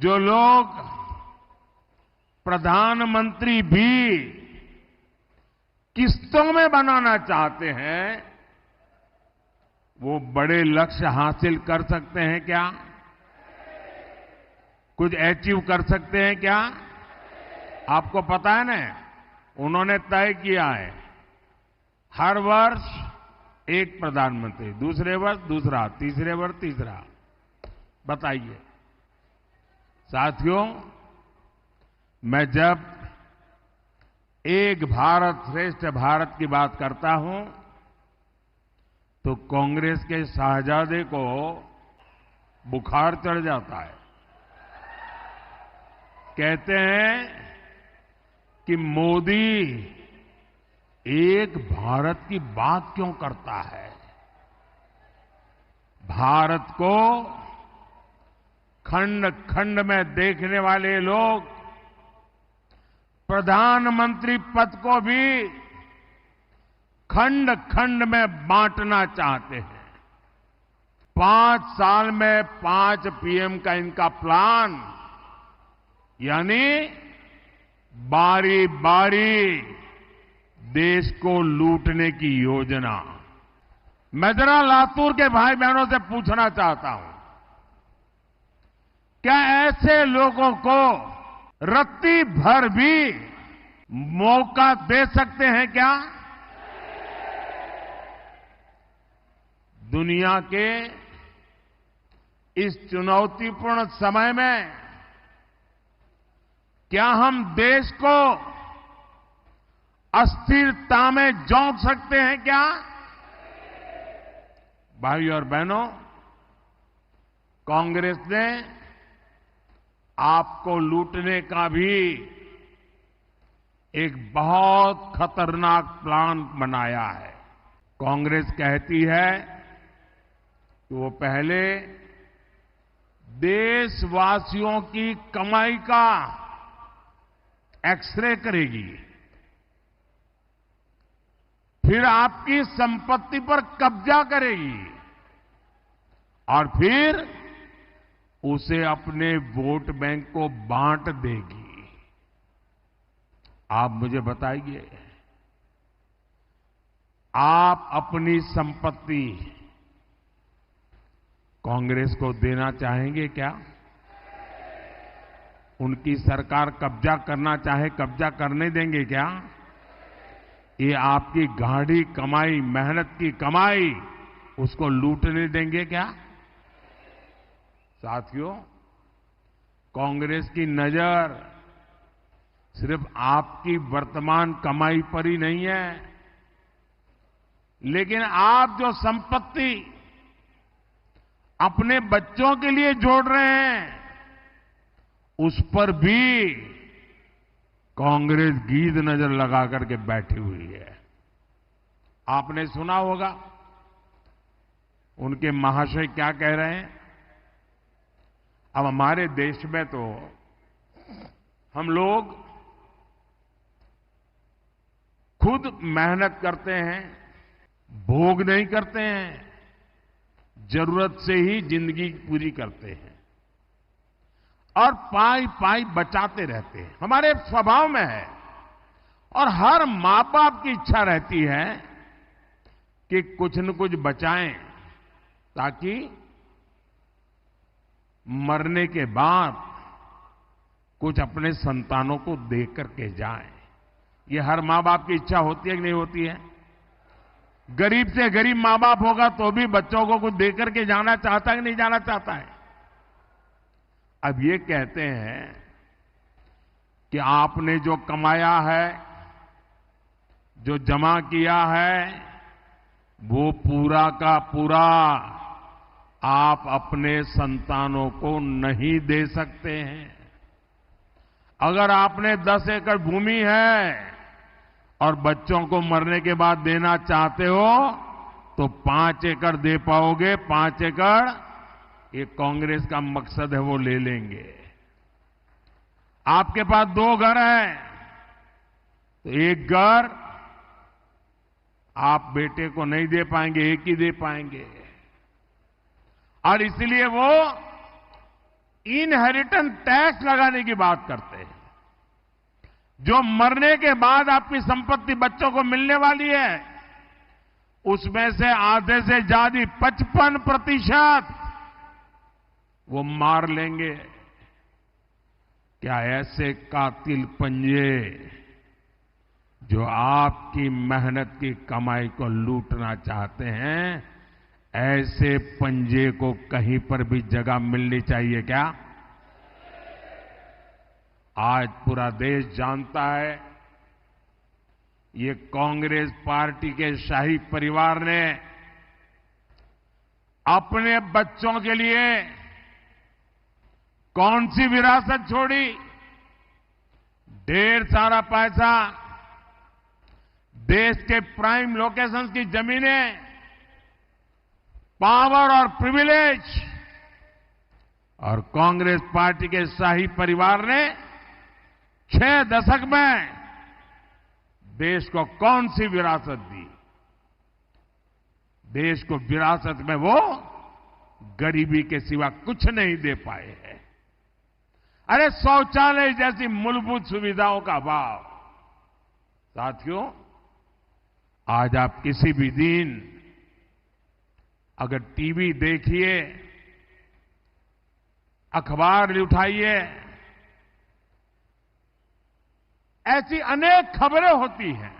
जो लोग प्रधानमंत्री भी किस्तों में बनाना चाहते हैं, वो बड़े लक्ष्य हासिल कर सकते हैं क्या? कुछ अचीव कर सकते हैं क्या? आपको पता है ना, उन्होंने तय किया है हर वर्ष एक प्रधानमंत्री, दूसरे वर्ष दूसरा, तीसरे वर्ष तीसरा। बताइए साथियों, मैं जब एक भारत श्रेष्ठ भारत की बात करता हूं तो कांग्रेस के शाहजादे को बुखार चढ़ जाता है। कहते हैं कि मोदी एक भारत की बात क्यों करता है? भारत को खंड खंड में देखने वाले लोग प्रधानमंत्री पद को भी खंड खंड में बांटना चाहते हैं। 5 साल में 5 पीएम का इनका प्लान, यानी बारी बारी देश को लूटने की योजना। मैं जरा लातूर के भाई बहनों से पूछना चाहता हूं, क्या ऐसे लोगों को रत्ती भर भी मौका दे सकते हैं क्या? दुनिया के इस चुनौतीपूर्ण समय में क्या हम देश को अस्थिरता में झोंक सकते हैं क्या? भाइयों और बहनों, कांग्रेस ने आपको लूटने का भी एक बहुत खतरनाक प्लान बनाया है। कांग्रेस कहती है कि वो पहले देशवासियों की कमाई का एक्सरे करेगी, फिर आपकी संपत्ति पर कब्जा करेगी और फिर उसे अपने वोट बैंक को बांट देगी। आप मुझे बताइए, आप अपनी संपत्ति कांग्रेस को देना चाहेंगे क्या? उनकी सरकार कब्जा करना चाहे, कब्जा करने देंगे क्या? ये आपकी गाढ़ी कमाई, मेहनत की कमाई, उसको लूटने देंगे क्या? साथियों, कांग्रेस की नजर सिर्फ आपकी वर्तमान कमाई पर ही नहीं है, लेकिन आप जो संपत्ति अपने बच्चों के लिए जोड़ रहे हैं, उस पर भी कांग्रेस गीध नजर लगा करके बैठी हुई है। आपने सुना होगा उनके महाशय क्या कह रहे हैं। अब हमारे देश में तो हम लोग खुद मेहनत करते हैं, भोग नहीं करते हैं, जरूरत से ही जिंदगी पूरी करते हैं और पाई पाई बचाते रहते हैं। हमारे स्वभाव में है और हर मां बाप की इच्छा रहती है कि कुछ न कुछ बचाएं ताकि मरने के बाद कुछ अपने संतानों को दे करके जाएं। ये हर मां बाप की इच्छा होती है कि नहीं होती है? गरीब से गरीब मां बाप होगा तो भी बच्चों को कुछ दे करके जाना चाहता है कि नहीं जाना चाहता है? अब ये कहते हैं कि आपने जो कमाया है, जो जमा किया है, वो पूरा का पूरा आप अपने संतानों को नहीं दे सकते हैं। अगर आपने 10 एकड़ भूमि है और बच्चों को मरने के बाद देना चाहते हो तो 5 एकड़ दे पाओगे। 5 एकड़ ये कांग्रेस का मकसद है, वो ले लेंगे। आपके पास 2 घर हैं तो 1 घर आप बेटे को नहीं दे पाएंगे, 1 ही दे पाएंगे और इसलिए वो इनहेरिटेंस टैक्स लगाने की बात करते हैं। जो मरने के बाद आपकी संपत्ति बच्चों को मिलने वाली है, उसमें से आधे से ज्यादा 55% वो मार लेंगे। क्या ऐसे कातिल पंजे जो आपकी मेहनत की कमाई को लूटना चाहते हैं, ऐसे पंजे को कहीं पर भी जगह मिलनी चाहिए क्या? आज पूरा देश जानता है, ये कांग्रेस पार्टी के शाही परिवार ने अपने बच्चों के लिए कौन सी विरासत छोड़ी। ढेर सारा पैसा, देश के प्राइम लोकेशंस की जमीनें, पावर और प्रिविलेज, और कांग्रेस पार्टी के शाही परिवार ने 6 दशक में देश को कौन सी विरासत दी? देश को विरासत में वो गरीबी के सिवा कुछ नहीं दे पाए हैं। अरे शौचालय जैसी मूलभूत सुविधाओं का अभाव। साथियों, आज आप किसी भी दिन अगर टीवी देखिए, अखबार उठाइए, ऐसी अनेक खबरें होती हैं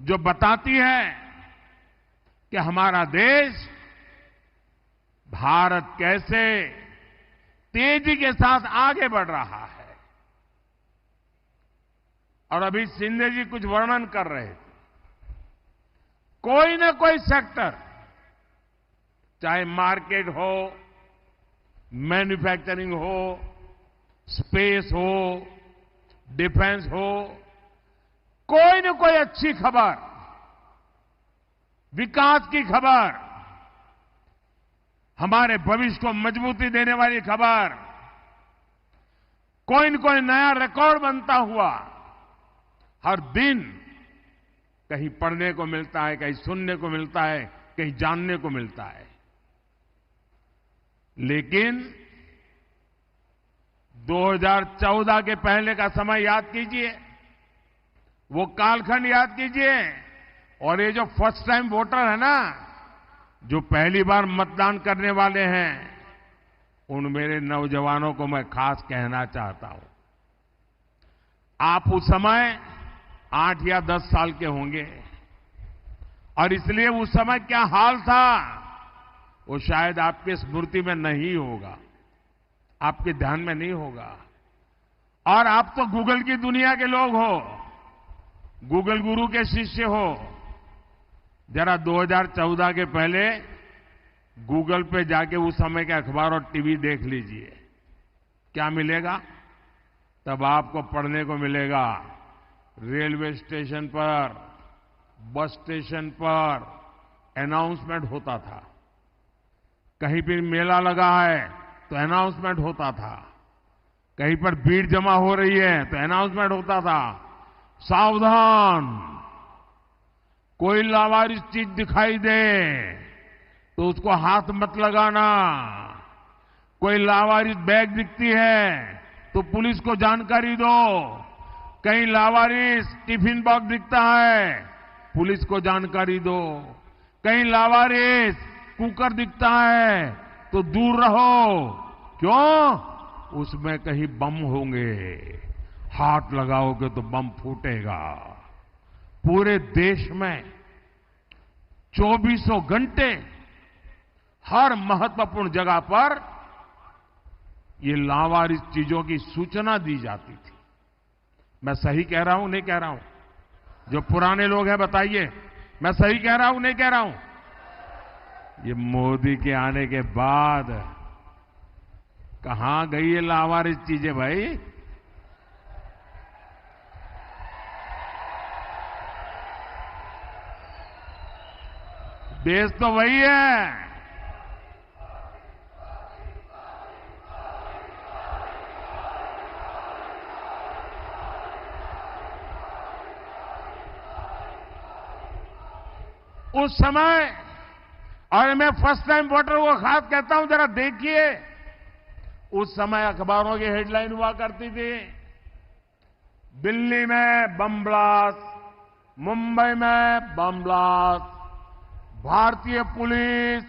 जो बताती हैं कि हमारा देश, भारत कैसे तेजी के साथ आगे बढ़ रहा है। और अभी शिंदे जी कुछ वर्णन कर रहे थे। कोई न कोई सेक्टर, चाहे मार्केट हो, मैन्युफैक्चरिंग हो, स्पेस हो, डिफेंस हो, कोई न कोई अच्छी खबर, विकास की खबर, हमारे भविष्य को मजबूती देने वाली खबर, कोई न कोई नया रिकॉर्ड बनता हुआ हर दिन कहीं पढ़ने को मिलता है, कहीं सुनने को मिलता है, कहीं जानने को मिलता है। लेकिन 2014 के पहले का समय याद कीजिए, वो कालखंड याद कीजिए, और ये जो फर्स्ट टाइम वोटर है ना, जो पहली बार मतदान करने वाले हैं, उन मेरे नौजवानों को मैं खास कहना चाहता हूं। आप उस समय 8 या 10 साल के होंगे, और इसलिए उस समय क्या हाल था वो शायद आपके स्मृति में नहीं होगा, आपके ध्यान में नहीं होगा। और आप तो गूगल की दुनिया के लोग हो, गूगल गुरु के शिष्य हो। जरा 2014 के पहले गूगल पे जाके उस समय के अखबार और टीवी देख लीजिए, क्या मिलेगा? तब आपको पढ़ने को मिलेगा, रेलवे स्टेशन पर, बस स्टेशन पर अनाउंसमेंट होता था। कहीं पर मेला लगा है तो अनाउंसमेंट होता था, कहीं पर भीड़ जमा हो रही है तो अनाउंसमेंट होता था, सावधान, कोई लावारिस चीज दिखाई दे तो उसको हाथ मत लगाना, कोई लावारिस बैग दिखती है तो पुलिस को जानकारी दो, कहीं लावारिस टिफिन बॉक्स दिखता है पुलिस को जानकारी दो, कहीं लावारिस कुकर दिखता है तो दूर रहो। क्यों? उसमें कहीं बम होंगे, हाथ लगाओगे तो बम फूटेगा। पूरे देश में 24 घंटे हर महत्वपूर्ण जगह पर ये लावारिस चीजों की सूचना दी जाती थी। मैं सही कह रहा हूं, नहीं कह रहा हूं? जो पुराने लोग हैं बताइए, मैं सही कह रहा हूं, नहीं कह रहा हूं? ये मोदी के आने के बाद कहां गई ये लावारिस चीजें भाई? देश तो वही है। उस समय, और मैं फर्स्ट टाइम वोटर को खास कहता हूं, जरा देखिए उस समय अखबारों की हेडलाइन हुआ करती थी, दिल्ली में बम ब्लास्ट, मुंबई में बम ब्लास्ट, भारतीय पुलिस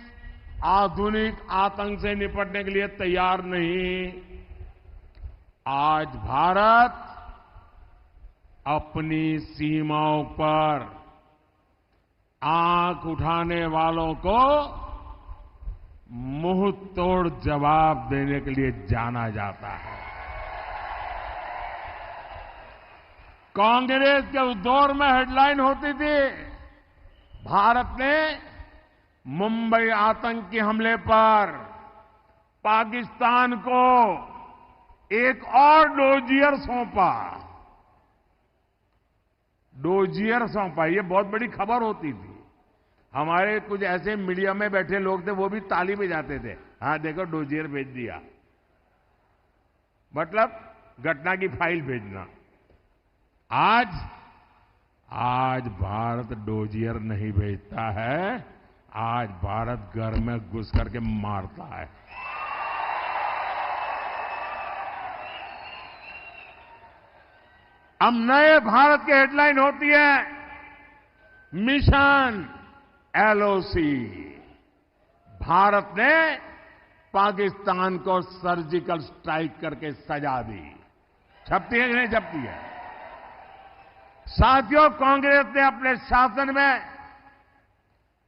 आधुनिक आतंक से निपटने के लिए तैयार नहीं। आज भारत अपनी सीमाओं पर आंख उठाने वालों को मुंह तोड़ जवाब देने के लिए जाना जाता है। कांग्रेस के उस दौर में हेडलाइन होती थी, भारत ने मुंबई आतंकी हमले पर पाकिस्तान को एक और डोजियर सौंपा। डोजियर सौंपा, ये बहुत बड़ी खबर होती थी। हमारे कुछ ऐसे मीडिया में बैठे लोग थे, वो भी ताली बजाते थे, हाँ देखो डोजियर भेज दिया, मतलब घटना की फाइल भेजना। आज भारत डोजियर नहीं भेजता है, आज भारत घर में घुस करके मारता है। अब नए भारत की हेडलाइन होती है, मिशन एलओसी। भारत ने पाकिस्तान को सर्जिकल स्ट्राइक करके सजा दी। छपती है कि नहीं छपती है? साथियों, कांग्रेस ने अपने शासन में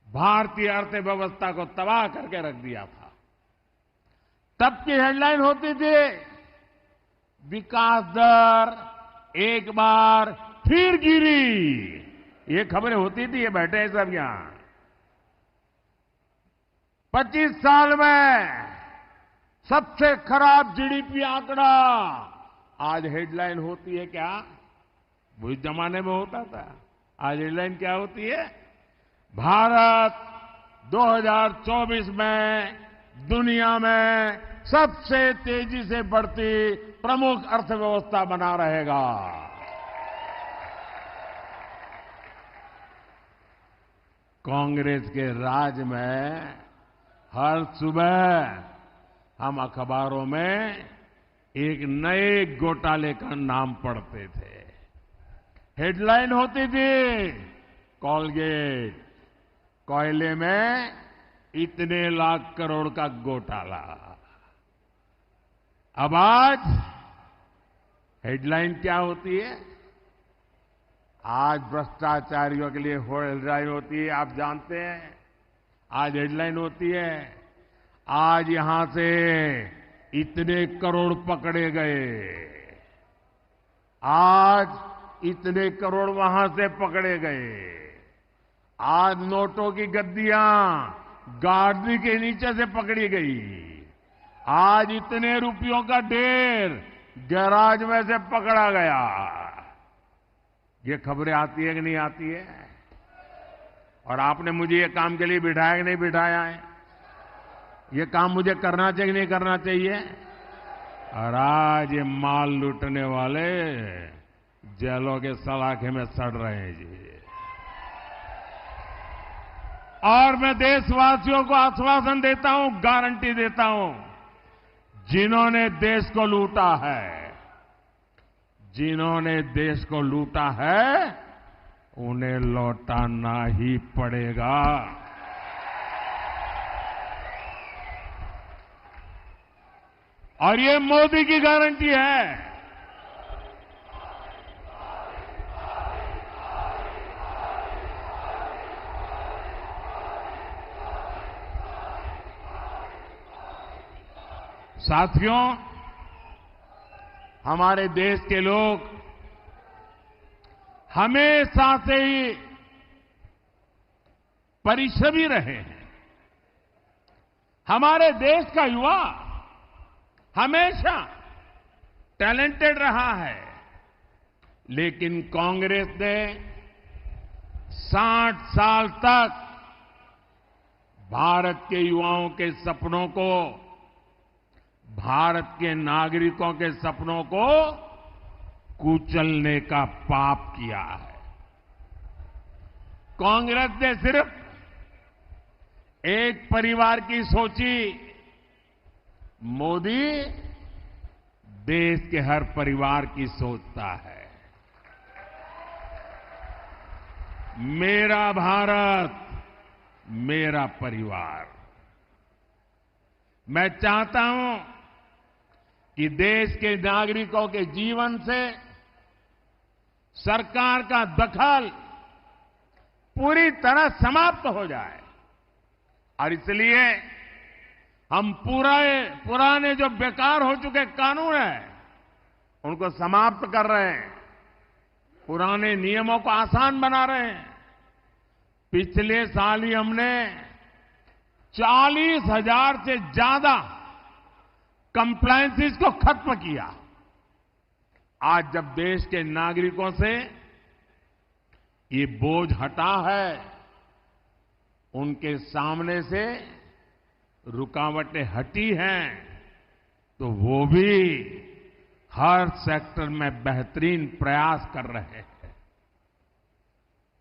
भारतीय अर्थव्यवस्था को तबाह करके रख दिया था। तब की हेडलाइन होती थी, विकास दर एक बार फिर गिरी। ये खबरें होती थी, ये बैठे हैं सब यहां। 25 साल में सबसे खराब जीडीपी आंकड़ा। आज हेडलाइन होती है क्या? उस जमाने में होता था। आज हेडलाइन क्या होती है? भारत 2024 में दुनिया में सबसे तेजी से बढ़ती प्रमुख अर्थव्यवस्था बना रहेगा। कांग्रेस के राज में हर सुबह हम अखबारों में एक नए घोटाले का नाम पढ़ते थे। हेडलाइन होती थी, कोलगेट कोयले में इतने लाख करोड़ का घोटाला। अब आज हेडलाइन क्या होती है? आज भ्रष्टाचारियों के लिए हेडलाइन होती है, आप जानते हैं। आज हेडलाइन होती है, आज यहां से इतने करोड़ पकड़े गए, आज इतने करोड़ वहां से पकड़े गए। आज नोटों की गद्दियां गाड़ी के नीचे से पकड़ी गई। आज इतने रुपयों का ढेर गैराज में से पकड़ा गया। ये खबरें आती है कि नहीं आती है? और आपने मुझे ये काम के लिए बिठाया कि नहीं बिठाया है? ये काम मुझे करना चाहिए कि नहीं करना चाहिए? और आज ये माल लूटने वाले जेलों के सलाखे में सड़ रहे हैं जी। और मैं देशवासियों को आश्वासन देता हूं, गारंटी देता हूं, जिन्होंने देश को लूटा है, जिन्होंने देश को लूटा है, उन्हें लौटाना ही पड़ेगा। और ये मोदी की गारंटी है। साथियों, हमारे देश के लोग हमेशा से ही परिश्रमी रहे हैं। हमारे देश का युवा हमेशा टैलेंटेड रहा है, लेकिन कांग्रेस ने 60 साल तक भारत के युवाओं के सपनों को, भारत के नागरिकों के सपनों को कुचलने का पाप किया है। कांग्रेस ने सिर्फ एक परिवार की सोची। मोदी देश के हर परिवार की सोचता है। मेरा भारत, मेरा परिवार। मैं चाहता हूं कि देश के नागरिकों के जीवन से सरकार का दखल पूरी तरह समाप्त हो जाए और इसलिए हम पुराने जो बेकार हो चुके कानून हैं उनको समाप्त कर रहे हैं, पुराने नियमों को आसान बना रहे हैं। पिछले साल ही हमने 40,000 से ज्यादा कंप्लायंसेस को खत्म किया। आज जब देश के नागरिकों से ये बोझ हटा है, उनके सामने से रुकावटें हटी हैं, तो वो भी हर सेक्टर में बेहतरीन प्रयास कर रहे हैं।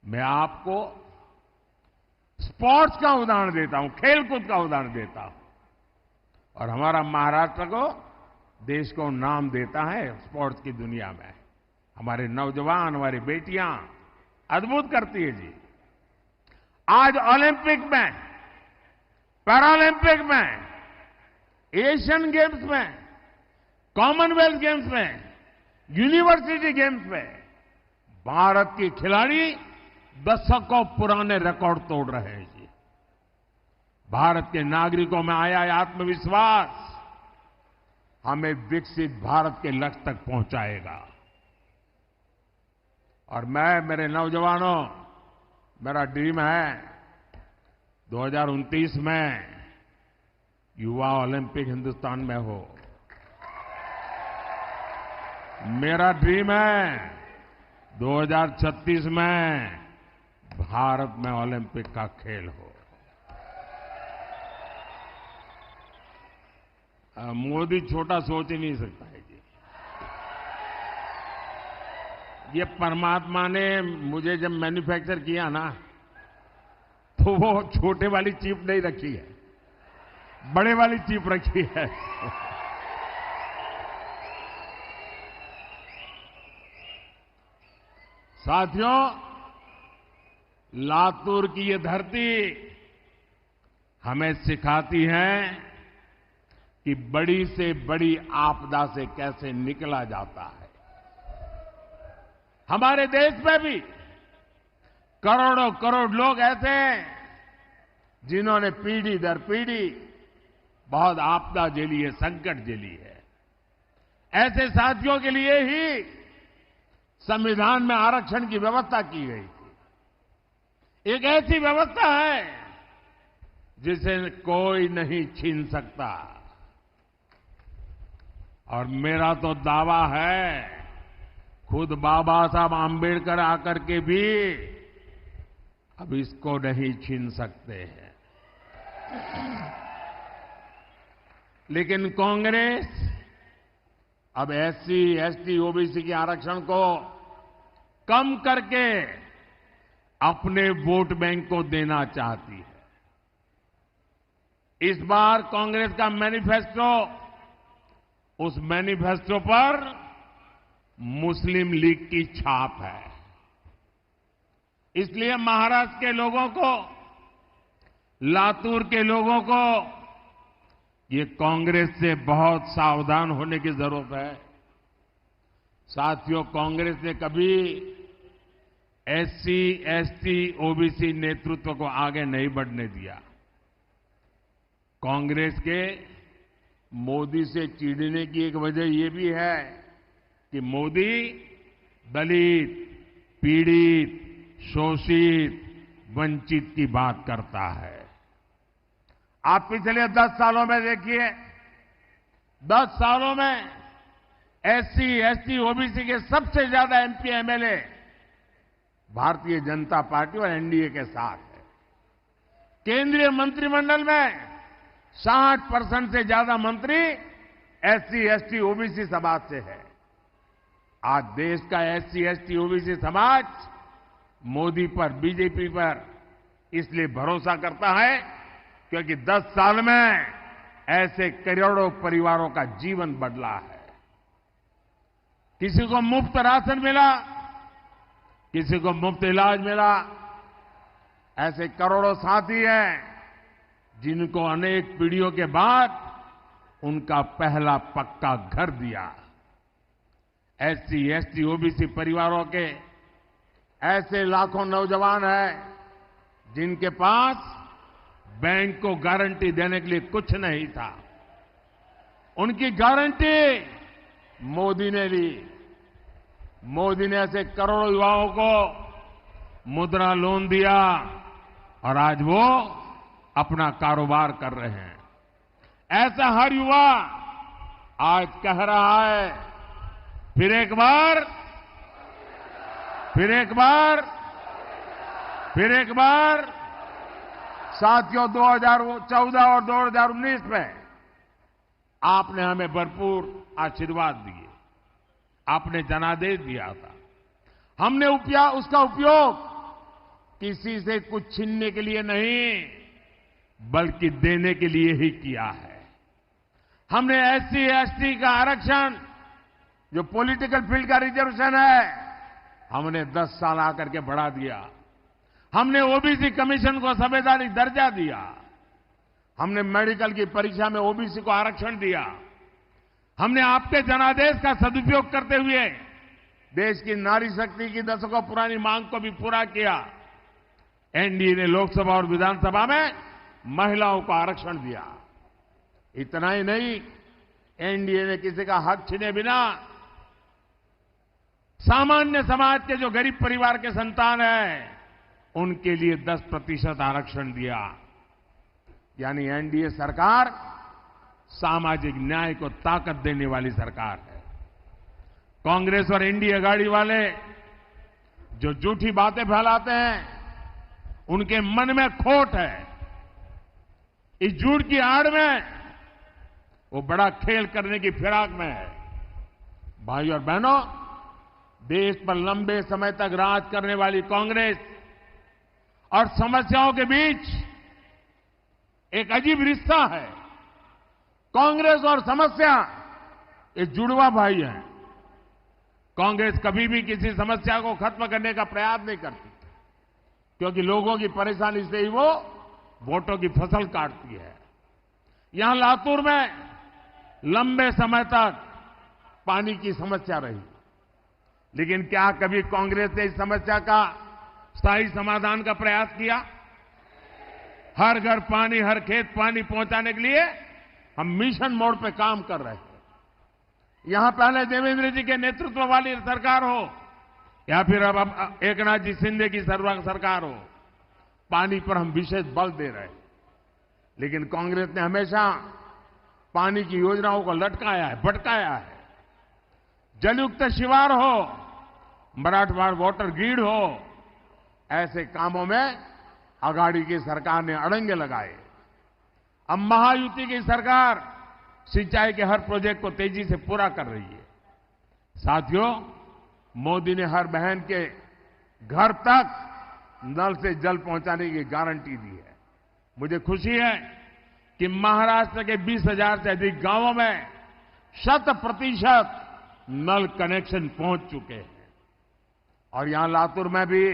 मैं आपको स्पोर्ट्स का उदाहरण देता हूं, खेलकूद का उदाहरण देता हूं और हमारा महाराष्ट्र को देश को नाम देता है स्पोर्ट्स की दुनिया में। हमारे नौजवान, हमारी बेटियां अद्भुत करती है जी। आज ओलंपिक में, पैरालंपिक में, एशियन गेम्स में, कॉमनवेल्थ गेम्स में, यूनिवर्सिटी गेम्स में भारत की खिलाड़ी दशकों पुराने रिकॉर्ड तोड़ रहे हैं जी। भारत के नागरिकों में आया आत्मविश्वास हमें विकसित भारत के लक्ष्य तक पहुंचाएगा। और मेरे नौजवानों, मेरा ड्रीम है 2029 में युवा ओलंपिक हिंदुस्तान में हो। मेरा ड्रीम है 2036 में भारत में ओलंपिक का खेल हो। मोदी छोटा सोच ही नहीं सकता है जी। ये परमात्मा ने मुझे जब मैन्युफैक्चर किया ना, तो वो छोटे वाली चिप नहीं रखी है, बड़े वाली चिप रखी है। साथियों, लातूर की ये धरती हमें सिखाती है कि बड़ी से बड़ी आपदा से कैसे निकला जाता है। हमारे देश में भी करोड़ों करोड़ लोग ऐसे हैं जिन्होंने पीढ़ी दर पीढ़ी बहुत आपदा झेली है, संकट झेली है। ऐसे साथियों के लिए ही संविधान में आरक्षण की व्यवस्था की गई थी। एक ऐसी व्यवस्था है जिसे कोई नहीं छीन सकता। और मेरा तो दावा है, खुद बाबा साहब आंबेडकर आकर के भी अब इसको नहीं छीन सकते हैं। लेकिन कांग्रेस अब एससी, एसटी, ओबीसी के आरक्षण को कम करके अपने वोट बैंक को देना चाहती है। इस बार कांग्रेस का मैनिफेस्टो, उस मैनिफेस्टो पर मुस्लिम लीग की छाप है। इसलिए महाराष्ट्र के लोगों को, लातूर के लोगों को ये कांग्रेस से बहुत सावधान होने की जरूरत है। साथियों, कांग्रेस ने कभी एससी, एसटी, ओबीसी नेतृत्व को आगे नहीं बढ़ने दिया। कांग्रेस के मोदी से चिढ़ने की एक वजह ये भी है कि मोदी दलित, पीड़ित, शोषित, वंचित की बात करता है। आप पिछले 10 सालों में देखिए, 10 सालों में एससी, एसटी, ओबीसी के सबसे ज्यादा MP, MLA Bharatiya Janata party और एनडीए के साथ है। केंद्रीय मंत्रिमंडल में 60% से ज्यादा मंत्री एससी, एसटी, ओबीसी समाज से है। आज देश का एससी, एसटी, ओबीसी समाज मोदी पर, बीजेपी पर इसलिए भरोसा करता है क्योंकि 10 साल में ऐसे करोड़ों परिवारों का जीवन बदला है। किसी को मुफ्त राशन मिला, किसी को मुफ्त इलाज मिला। ऐसे करोड़ों साथी हैं जिनको अनेक पीढ़ियों के बाद उनका पहला पक्का घर दिया। एससी, एसटी, ओबीसी परिवारों के ऐसे लाखों नौजवान हैं जिनके पास बैंक को गारंटी देने के लिए कुछ नहीं था। उनकी गारंटी मोदी ने ली। मोदी ने ऐसे करोड़ों युवाओं को मुद्रा लोन दिया और आज वो अपना कारोबार कर रहे हैं। ऐसा हर युवा आज कह रहा है, फिर एक बार, फिर एक बार, फिर एक बार। साथियों, 2014 और 2019 में आपने हमें भरपूर आशीर्वाद दिए, आपने जनादेश दिया था। हमने उसका उपयोग किसी से कुछ छीनने के लिए नहीं, बल्कि देने के लिए ही किया है। हमने एससी, एसटी का आरक्षण, जो पॉलिटिकल फील्ड का रिजर्वेशन है, हमने 10 साल आकर के बढ़ा दिया। हमने ओबीसी कमीशन को संवैधानिक दर्जा दिया। हमने मेडिकल की परीक्षा में ओबीसी को आरक्षण दिया। हमने आपके जनादेश का सदुपयोग करते हुए देश की नारी शक्ति की दशकों पुरानी मांग को भी पूरा किया। एनडीए ने लोकसभा और विधानसभा में महिलाओं को आरक्षण दिया। इतना ही नहीं, एनडीए ने किसी का हक छीने बिना सामान्य समाज के जो गरीब परिवार के संतान हैं, उनके लिए 10% आरक्षण दिया। यानी एनडीए सरकार सामाजिक न्याय को ताकत देने वाली सरकार है। कांग्रेस और इंडिया गाड़ी वाले जो झूठी बातें फैलाते हैं, उनके मन में खोट है। इस झूठ की आड़ में वो बड़ा खेल करने की फिराक में है। भाइयों और बहनों, देश पर लंबे समय तक राज करने वाली कांग्रेस और समस्याओं के बीच एक अजीब रिश्ता है। कांग्रेस और समस्या ये जुड़वा भाई हैं। कांग्रेस कभी भी किसी समस्या को खत्म करने का प्रयास नहीं करती, क्योंकि लोगों की परेशानी से ही वो वोटों की फसल काटती है। यहां लातूर में लंबे समय तक पानी की समस्या रही, लेकिन क्या कभी कांग्रेस ने इस समस्या का स्थायी समाधान का प्रयास किया? हर घर पानी, हर खेत पानी पहुंचाने के लिए हम मिशन मोड पे काम कर रहे हैं। यहां पहले देवेंद्र जी के नेतृत्व वाली सरकार हो या फिर अब एकनाथ जी शिंदे की सरकार हो, पानी पर हम विशेष बल दे रहे हैं। लेकिन कांग्रेस ने हमेशा पानी की योजनाओं को लटकाया है, भटकाया है। जलयुक्त शिवार हो, मराठवाड़ वाटर ग्रिड हो, ऐसे कामों में अगाड़ी की सरकार ने अड़ंगे लगाए। अब महायुति की सरकार सिंचाई के हर प्रोजेक्ट को तेजी से पूरा कर रही है। साथियों, मोदी ने हर बहन के घर तक नल से जल पहुंचाने की गारंटी दी है। मुझे खुशी है कि महाराष्ट्र के 20,000 से अधिक गांवों में 100% नल कनेक्शन पहुंच चुके हैं। और यहां लातूर में भी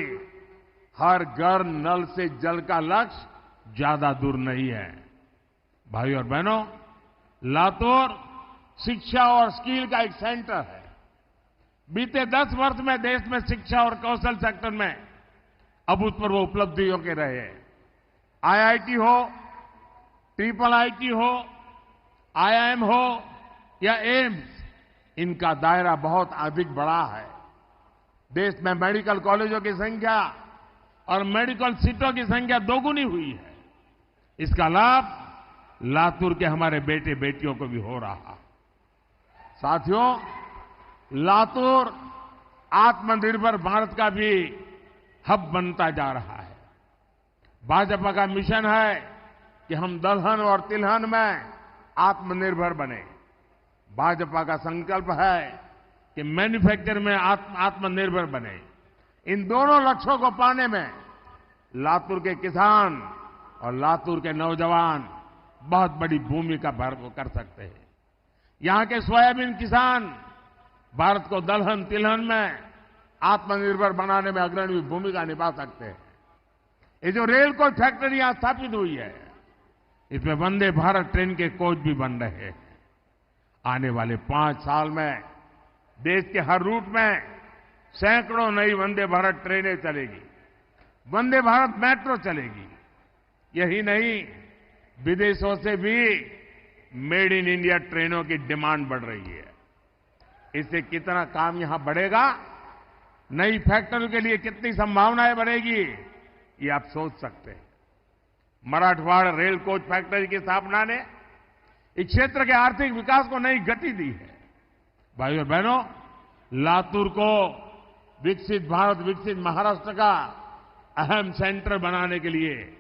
हर घर नल से जल का लक्ष्य ज्यादा दूर नहीं है। भाइयों और बहनों, लातूर शिक्षा और स्किल का एक सेंटर है। बीते 10 वर्ष में देश में शिक्षा और कौशल सेक्टर में अभूतपूर्व उपलब्धियों के रहे हैं। आईआईटी हो, ट्रिपल आईटी हो, आईआईएम हो या एम्स, इनका दायरा बहुत अधिक बड़ा है। देश में मेडिकल कॉलेजों की संख्या और मेडिकल सीटों की संख्या दोगुनी हुई है। इसका लाभ लातूर के हमारे बेटे बेटियों को भी हो रहा। साथियों, लातूर आत्मनिर्भर भारत का भी हब बनता जा रहा है। भाजपा का मिशन है कि हम दलहन और तिलहन में आत्मनिर्भर बने। भाजपा का संकल्प है कि मैन्युफैक्चर में आत्मनिर्भर बने। इन दोनों लक्ष्यों को पाने में लातूर के किसान और लातूर के नौजवान बहुत बड़ी भूमिका कर सकते हैं। यहां के सोयाबीन किसान भारत को दलहन तिलहन में आत्मनिर्भर बनाने में अग्रणी भूमिका निभा सकते हैं। ये जो रेल कोच फैक्ट्री यहां स्थापित हुई है, इसमें वंदे भारत ट्रेन के कोच भी बन रहे हैं। आने वाले 5 साल में देश के हर रूट में सैकड़ों नई वंदे भारत ट्रेनें चलेगी, वंदे भारत मेट्रो चलेगी। यही नहीं, विदेशों से भी मेड इन इंडिया ट्रेनों की डिमांड बढ़ रही है। इससे कितना काम यहां बढ़ेगा, नई फैक्ट्रियों के लिए कितनी संभावनाएं बढ़ेगी, ये आप सोच सकते हैं। मराठवाड़ा रेल कोच फैक्ट्री की स्थापना ने इस क्षेत्र के आर्थिक विकास को नई गति दी है। भाइयों और बहनों, लातूर को विकसित भारत, विकसित महाराष्ट्र का अहम सेंटर बनाने के लिए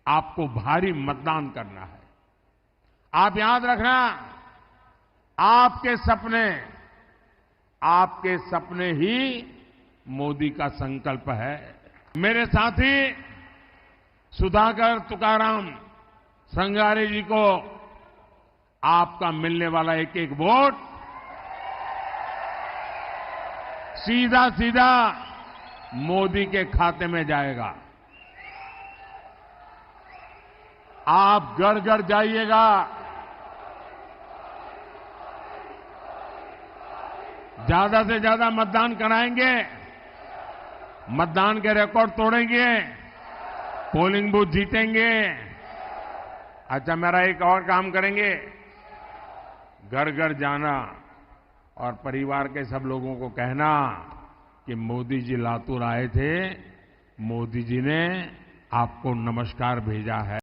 आपको भारी मतदान करना है। आप याद रखना, आपके सपने ही मोदी का संकल्प है। मेरे साथी सुधाकर तुकाराम संगारे जी को आपका मिलने वाला एक एक वोट सीधा सीधा मोदी के खाते में जाएगा। आप घर घर जाइएगा, ज्यादा से ज्यादा मतदान कराएंगे, मतदान के रिकॉर्ड तोड़ेंगे, पोलिंग बूथ जीतेंगे। अच्छा, मेरा एक और काम करेंगे, घर घर जाना और परिवार के सब लोगों को कहना कि मोदी जी लातूर आए थे, मोदी जी ने आपको नमस्कार भेजा है।